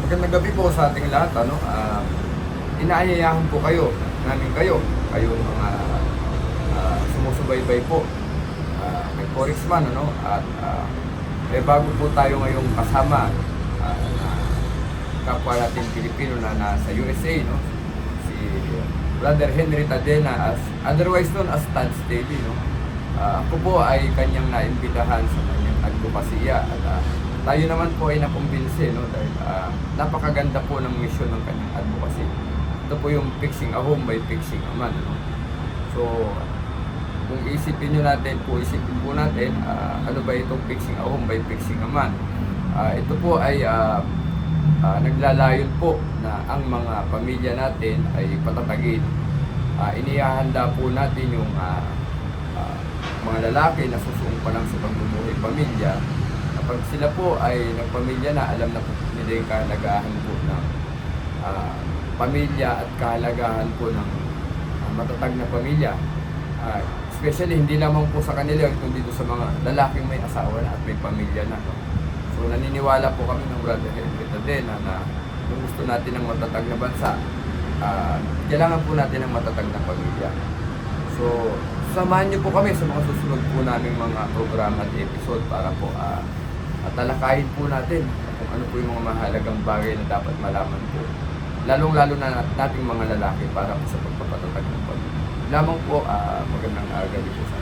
Magandang gabi po sa ating lahat. Inaanyayahan po kayong mga sumusubaybay po kay Forex Man, at may bago po tayo ngayong kasama na kapwa natin Pilipino na nasa USA, si Brother Henry Tadena, otherwise known as Tans Daily. Ako po ay kanyang naimbitahan sa kanyang advokasya at tayo naman po ay nakumbinsi, dahil napakaganda po ng mission ng kanyang advocacy. Ito po yung fixing a home by fixing a man. So, kung isipin natin, ano ba itong fixing a home by fixing a man? Ito po ay naglalayon po na ang mga pamilya natin ay patatagin. Inihahanda po natin yung mga lalaki na susuong pa lang sa pagbubuhay pamilya. Kapag sila po ay nagpamilya na, alam na po nila yung kahalagahan po ng pamilya at kahalagahan po ng matatag na pamilya. Especially hindi lamang po sa kanila, kundi dito sa mga lalaking may asawa na at may pamilya na. So naniniwala po kami ng Brother Henry Tadena na kung gusto natin ng matatag na bansa, kailangan po natin ng matatag na pamilya. So samahan niyo po kami sa mga susunod po naming mga programa at episode para po talakayin po natin kung ano po yung mga mahalagang bagay na dapat malaman po, lalong-lalo na nating mga lalaki para po sa pagpapatatag ng pamilya. Lamang po, magandang gabi po sa